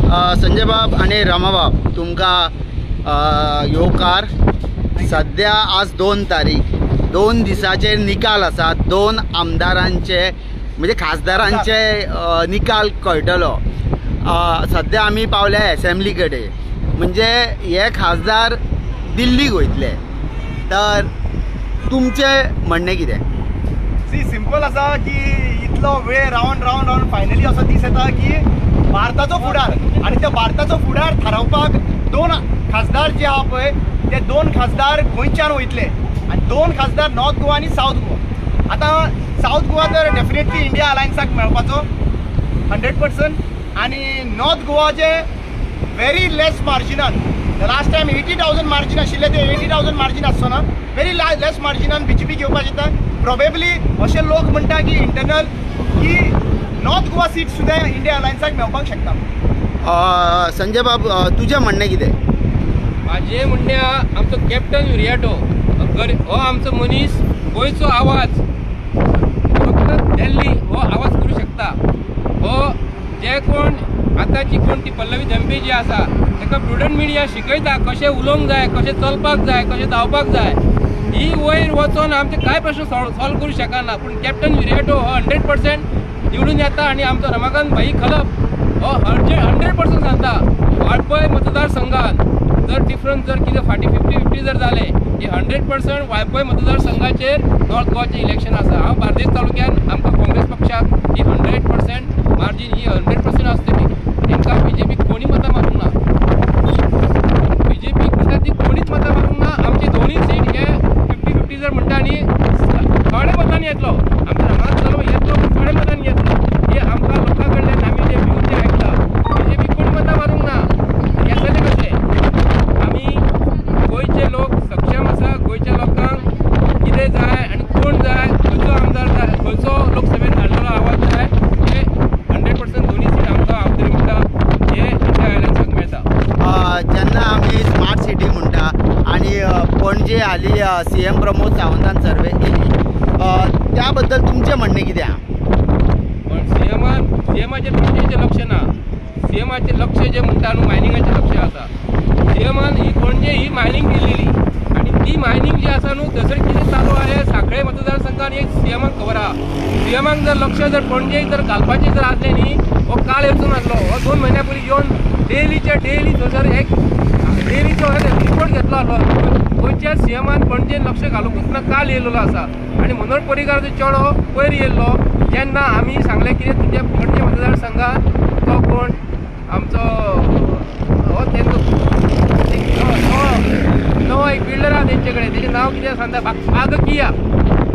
संजय बाब आणि रमाबाब तुमकां ह्यो कार सध्या आज 2 तारीख 2 दिसाचे निकाल आसा। 2 आमदारांचे म्हणजे खासदारांचे निकाल कळटलो। सध्या आमी पावल्या असेंब्ली कडेन, म्हणजे हे खासदार दिल्लीक वयतले। तर तुमचे म्हणणे कितें? सी सिंपल आसा की इतलो वेळ रावन रावन फायनली असो दीस येता की भारताचो फुडार आणि त्या भारताचो फुडार थारावपाक 2 खासदार जे आहा पळय ते 2 खासदार गोंयच्यान वयतले आणि 2 खासदार नॉर्थ गोवा आणि साऊथ गोवा। आता साऊथ गोवा तर डेफिनेटली इंडिया अलायन्साक मेळपाचो 100% आणि नॉर्थ गोवाचे व्हेरी लेस मार्जिनान लास्ट टायम 80,000 मार्जिन आशिल्ले ते 80,000 मार्जिन आसना व्हेरी लेस मार्जिनान बीजेपी घेवपाक येता। प्रोबेबली असे लोक म्हणटा की इंटरनल की नॉर्थ गोवा सीट सुद्धा इंडिया अलायन्साक मेळपाक शकता। संजय बाब तुझे म्हणणे कितें? माझे म्हणणे आमचो कॅप्टन विरियाटो हो आमचो मनीस गोंयचो आवाज फक्त दिल्ली हो आवाज करू शकता। हो जे कोण आताची कोण ती पल्लवी धंपे जी आसा ताका प्रुडंट मिडिया शिकयता कशें उलोवंक जाय, कशें चलपाक जाय, कशें धांवपाक जाय। ही वयर वचून आमचे कांय प्रश्न सॉल्व करूं शकना, पूण कॅप्टन विरियाटो हो 100% निवडून येता आणि आमचो रमाकांत भाई खलप हो 100% सांगता। वाळपय मतदारसंघात जर डिफरन्स जर कितें फाटी 50-50 जर जाले हे 100% वाळपय मतदारसंघाचेर नॉर्थ गोवाचें इलेक्शन आसा। हांव बार्देस तालुक्यान आमकां काँग्रेस पक्षाक ही 100% मार्जीन ही 100% आसतली। तांकां बीजेपी कोणी मतां मारूंक ना, बीजेपी म्हणटा ती कोणीच मतां मारूंक ना। आमची दोनूय सीट हे 50-50 जर म्हणटा आनी थोड्या मतांनी येतलो, आमच्या रमाकांत चलो येतलो पूण थोड्या मतांनी येतलो। हे आमकां लोकां कडल्यान आमी जे व्ह्यू जे आयकता बीजेपी कोणी मतां मारूंक ना। येतले कशें? आमी गोंयचे लोक सक्षम आसा, गोंयच्या लोकांक कितें जाय आनी कोण जाय, खंयचो आमदार जाय, खंयचो लोकसभेत धाडलेलो आवाज जाय हे 100% दोनूय सीट आमकां हांव तरी म्हणटा हे इंडिया अलायन्साक मेळटा। जेन्ना आमी स्मार्ट सिटी म्हणटा आणि पणजे हालीं CM प्रमोद सावंतान सर्वे केली, त्या बद्दल तुमचें म्हणणें कितें? पण सीएमाचेर पणजेचें लक्ष ना। सीएमाचें लक्ष जे म्हणटा न्हू मायनिंगाचें लक्ष आसा। सीएमान ही पणजे ही मायनिंग केलेली आणि ती मायनिंग जी आसा न्हू थंयसर कितें चालू आहे सांखळे मतदारसंघान एक सीएमाक खबर आहा। सीएमाक जर लक्ष जर पणजे जर घालपाचें जर आसलें न्ही हो काळ येवचो नासलो। हो 2 म्हयन्या पयलीं येवन डेली थंयसर एक डेलीचो रिपोर्ट घेतलो आसलो। गोंयच्या सीएमान पणजेन लक्ष घालूंकूच ना काल येयल्लो आसा आणि मनोहर पर्रीकाराचो चेडो पयर येयल्लो जेन्ना आमी सांगलें कितें तुज्या पणजे मतदारसंघात तो कोण आमचो हो नवो एक बिल्डर आहा तेंचे कडेन, तेजें नांव कितें सांगता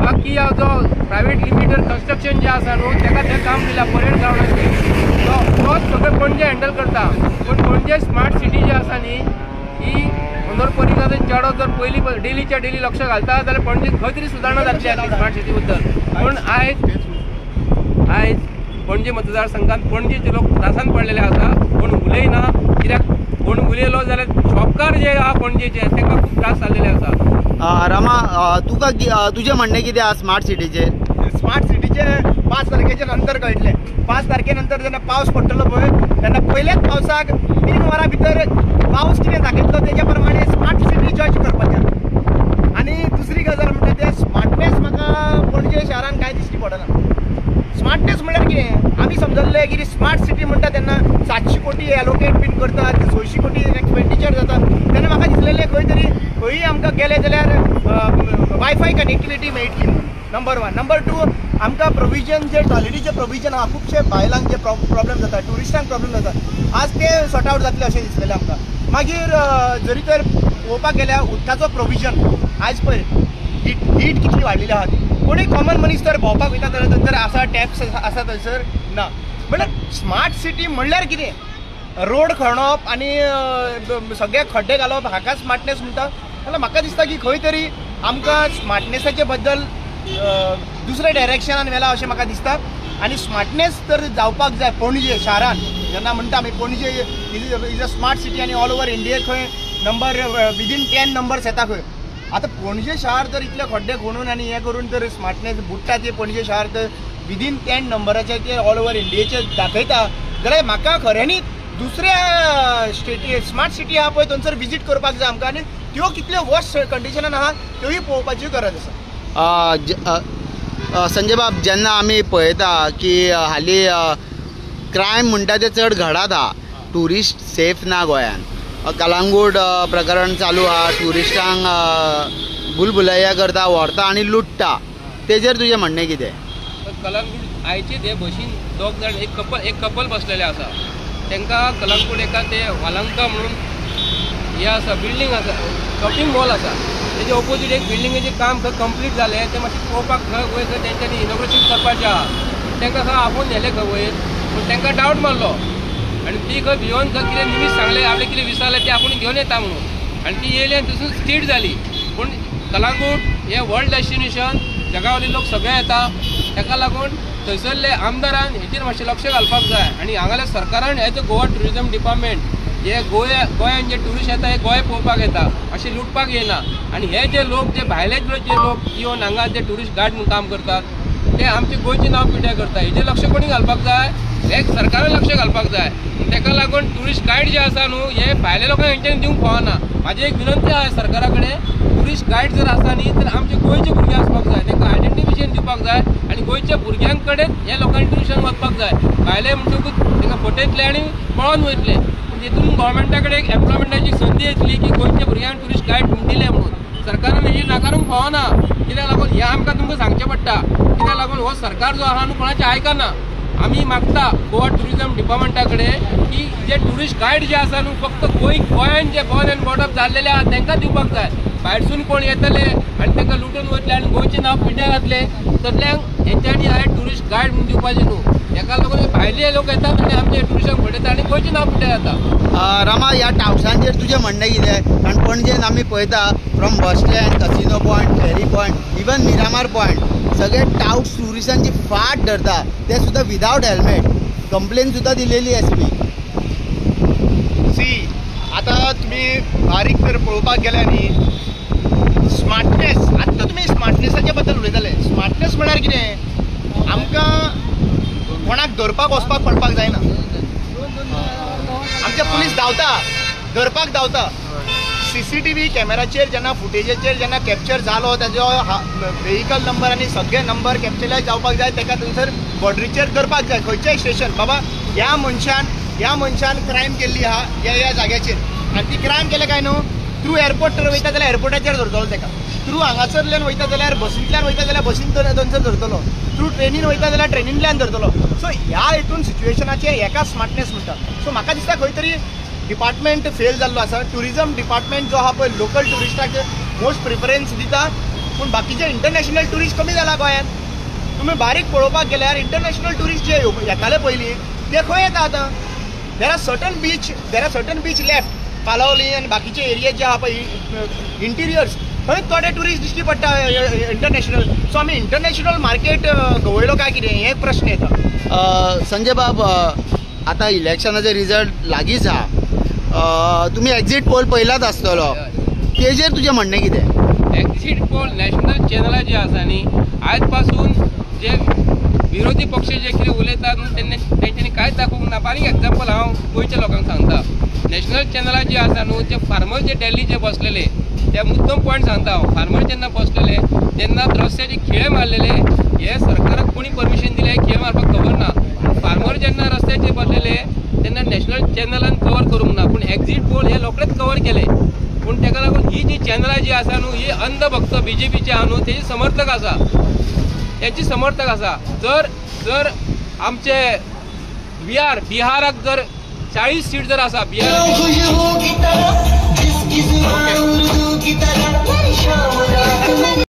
बाकिया जो प्रायवेट लिमिटेड कन्स्ट्रक्शन जें आसा न्हू ताका तें काम दिलां परेड ग्रावंडाचेर। तोच सगळें पणजे हँडल करता। पूण पणजे स्मार्ट सिटी जी आसा न्ही ही मनोहर पर्रीकाराचो चेडो जर पयलीं डेलीच्या डेली लक्ष घालता जाल्यार पणजे खंय तरी सुदारणा जातली आसली स्मार्ट सिटी बद्दल। पूण आयज पणजे मतदारसंघात पणजेचे लोक त्रासान पडलेले आसा, कोण उलयना। कित्याक कोण उलयलो जाल्यार शॉपकार जे आहा पणजेचे तांकां खूब त्रास जाल्लेले आसा। रमा तुका तुजें म्हणणें कितें आहा स्मार्ट सिटीचेर? स्मार्ट सिटीचे 5 तारखेच्या नंतर कळटले। 5 तारखेनंतर जेन्ना पावस पडटलो पळय तेन्ना पयल्याच पावसाक 3 वरां भितर पावस कितें दाखयतलो तेज्या प्रमाणे स्मार्ट सिटी जज करपाचें। आणि दुसरी गजाल म्हणटा ते स्मार्टनेस म्हाका पणजे शारान कांय दिश्टी पडना। स्मार्टनेस म्हळ्यार कितें? आमी समजल्ले की स्मार्ट सिटी म्हणटा तेन्ना 700 कोटी एलोकेट बीन करतात, 600 कोटी एक्सपेंडिचर जाता। तेन्ना म्हाका दिसलेलें खंय तरी खंयी आमकां गेले जाल्यार वायफाय कनेक्टिविटी मेळटली म्हणून नंबर 1। नंबर 2 आमकां प्रोविजन जे टॉयलेटीचे प्रोविजन आहा खुबशे बायलांक जे प्रॉब्लेम जाता, ट्युरिस्टांक प्रॉब्लेम जाता, आज ते सॉर्ट आवट जातले अशें दिसलेलें आमकां। मागीर जरी तर पळोवपाक गेल्यार उदकाचो प्रोविजन आयज पळय हीट कितली वाडलेली आहा ती। कोणी कॉमन मनीस तर भोंवपाक वयता जाल्यार थंयसर आसा टॅप्स आसा थंयसर ना। म्हळ्यार स्मार्ट सिटी म्हणल्यार कितें? रोड खणप आणि सगळे खड्डे घालप हाका स्मार्टनेस म्हणटा। जाल्यार म्हाका दिसता की खंय तरी आमकां स्मार्टनेसाचे बद्दल दुसरे डायरेक्शनान वेला अशें म्हाका दिसता। आणि स्मार्टनेस तर जावपाक जाय पणजे शारान। जेन्ना म्हणटा आमी पणजे इज अ स्मार्ट सिटी आणि ऑल ओवर इंडियेक खंय नंबर विदीन 10 नंबर्स येता खंय। आता पणजे शहर तर इतले खड्डे खणून आणि हे करून तर स्मार्टनेस बुडटा ते पणजे शहर तर विदीन 10 नंबराचे ते ऑल ओवर इंडियेचे दाखयता जाल्यार म्हाका खऱ्यांनीच दुसऱ्या स्टेटी स्मार्ट सिटी आहा पळय थंयसर विजीट करपाक जाय आमकां, आनी त्यो कितल्यो वर्स्ट कंडिशनान आहा त्योय पळोवपाची गरज आसा. संजय बाब, जेन्ना आमी पळयता की हालीं क्रायम म्हणटा ते चड घडत आहा, ट्युरिस्ट सेफ ना गोंयान. कलंगूट प्रकरण चालू आहा, ट्युरिस्टांक भुलभुलैया करता, व्हरता आनी लुट्टा. तेजेर तुजें म्हणणें कितें? कलंगूट आयचे ते बशीन दोग जाण एक कपल बसलेले आसा. तांकां कलंगूट एका ते वालंका म्हणून हे आसा बिल्डींग आसा, शॉपिंग मॉल आसा, तेजे ऑपोजीट एक बिल्डिंगेचें काम थंय कंप्लीट जालें. तें मातशें पळोवपाक थंय वयर तेंच्यांनी इनॉग्रेशन करपाचें आहा. तांकां थंय आपोवन व्हेलें खंय वयर, पूण तांकां डावट मारलो आनी ती खंय भिवन खंय कितें निमीश सांगलें, आपलें कितें विचारलें तें आपूण घेवन येता म्हणून. आनी ती येयली आनी थंयसून स्ट्रीट जाली. पूण कलंगूट हें वर्ल्ड डेस्टिनेशन, जगावयले लोक सगळे येता, ताका लागून थंयसरले आमदारान हेचेर मातशें लक्ष घालपाक जाय. आनी हांगाल्या सरकारान as a Goa tourism department हे गोंयान जे ट्युरिस्ट येता हे गोंय पळोवपाक येता, अशें लुटपाक येना. आनी हे जे लोक जे भायले जे लोक येवन हांगा जे ट्युरिस्ट गायड म्हणून काम करतात ते आमचे गोंयचें नांव पिड्ड्यार करता. हेजेर लक्ष कोणी घालपाक जाय? हे सरकारान लक्ष घालपाक जाय. ताका लागून ट्युरिस्ट गायड जे आसा न्हू हे भायल्या लोकांक हेंच्यांनी दिवंक फावना. म्हाजी एक विनंती आहा सरकारा कडेन, ट्युरिस्ट गायड जर आसा न्ही तर आमचे गोंयचे भुरगे आसपाक जाय, तांकां आयडेंटिफिकेशन दिवपाक जाय आनी गोंयच्या भुरग्यां कडेन हे लोकांनी ट्युरिशन वचपाक जाय. भायले म्हणटकूच तांकां फटयतले आनी पळोवन वयतले. तितून गोवोरमेंटा कडेन एक एम्प्लॉयमेंटाची संदी येतली की गोंयच्या भुरग्यांक ट्युरिस्ट गायड दिले म्हणून. सरकारान हेजी नाकारूंक फावना. कित्याक लागून हें आमकां तुमकां सांगचें पडटा. कित्याक लागून हो सरकार जो आहा न्हू कोणाचें आयकना. आमी मागता गोवा ट्युरिजम डिपार्टमेंटा कडेन की जे ट्युरिस्ट गायड जे आसा न्हू फक्त गोंयान जे बॉर्न एंड ब्रॉट अप जाल्लेले आहा तांकां दिवपाक जाय. भायरसून कोण येतले आनी तांकां लुटून वयतले आनी गोंयचें नांव पिड्ड्यार घातले तसल्यांक हेंच्यांनी हांवें ट्युरिस्ट गायड म्हणून दिवपाचें न्हू. ताका लागून भायले लोक येतात आनी आमचे ट्युरिस्टांक फटयता आनी गोंयचें नांव पिड्ड्यार जाता. रामा, ह्या टावसांचेर तुजें म्हणणें कितें? कारण पणजेन आमी पळयता from bus stand, casino point, ferry point, even Miramar point सगळे टाउट्स ट्युरिस्टांची फाट धरता, ते सुद्दां विदावट हेल्मेट. कंप्लेन सुद्दां दिलेली SP. सी आतां तुमी बारीक जर पळोवपाक गेल्यार न्ही स्मार्टनेस, आतां तुमी स्मार्टनेसाच्या बद्दल उलयताले. स्मार्टनेस म्हळ्यार कितें? आमकां कोणाक धरपाक वचपाक पडपाक जायना. आमचे पुलीस धांवता, धरपाक धांवता. CCTV कॅमेराचेर जेन्ना फुटेजेचेर जेन्ना कॅप्चर जालो ताजो व्हेहिकल नंबर आनी सगळे नंबर कॅप्चर जावपाक जाय. ताका थंयसर बॉर्डरीचेर धरपाक जाय खंयचेय स्टेशन. बाबा ह्या मनशान क्रायम केल्ली आहा ह्या जाग्याचेर आनी ती क्रायम केले काय न्हू थ्रू एअरपोर्ट वयता जाल्यार एअरपोर्टाचेर धरतलो ताका. थ्रू हांगासरल्यान वयता जाल्यार बसींतल्यान वयता जाल्यार बसीन थंयसर धरतलो. थ्रू ट्रेनीन वयता जाल्यार ट्रेनींतल्यान धरतलो. सो ह्या हितून सिच्युएशनाचेर हेका स्मार्टनेस म्हणटा. सो म्हाका दिसता खंय तरी डिपार्टमेंट फेल जाल्लो आसा. ट्युरिजम डिपार्टमेंट जो आहा पळय लोकल ट्युरिस्टाक मोस्ट प्रिफरन्स दिता, पूण बाकीचे इंटरनॅशनल ट्युरिस्ट कमी जाला गोंयांत. तुमी बारीक पळोवपाक गेल्यार इंटरनॅशनल ट्युरिस्ट जे येताले पयलीं ते खंय येता आतां? There are certain beach left पालवली आनी बाकीचे एरिया जे आहा पळय इंटिरियर्स थंय थोडे ट्युरिस्ट दिश्टी पडटा इंटरनॅशनल. सो आमी इंटरनॅशनल मार्केट गवयलो काय कितें हे प्रश्न येता. संजय बाब, आतां इलेक्शनाचो रिजल्ट लागींच आहा. तुमी एक्झिट पोल पयलाच आसतलो, तेजेर तुजें म्हणणें कितें? एक्झिट पोल नॅशनल चॅनलां जी आसा न्ही आयज पासून जे विरोधी पक्ष जे कितें उलयतात न्हू तेंच्यांनी कांयच दाखोवंक ना. बारीक एग्जाम्पल हांव गोंयच्या लोकांक सांगता. नॅशनल चॅनलां जी आसा न्हू जे फार्मर जे दिल्लीचे बसलेले ते मुद्दम पॉयंट सांगता हांव. फार्मर जेन्ना बसलेले तेन्ना रस्त्याचे खिळे मारलेले. हे सरकाराक कोणी परमिशन दिलें खिळे मारपाक खबर ना. फार्मर जेन्ना रस्त्याचेर बसलेले तेन्ना नॅशनल चॅनलान कवर करूंक ना, पूण एक्झिट पोल हे रोखडेच कवर केले. पूण ताका लागून ही जी चॅनलां जी आसा न्हू ही अंधभक्त BJPचे आहा न्हू तेजी समर्थक आसा, तेंची समर्थक आसा. जर आमचे बिहाराक जर 40 सीट जर आसा बिहार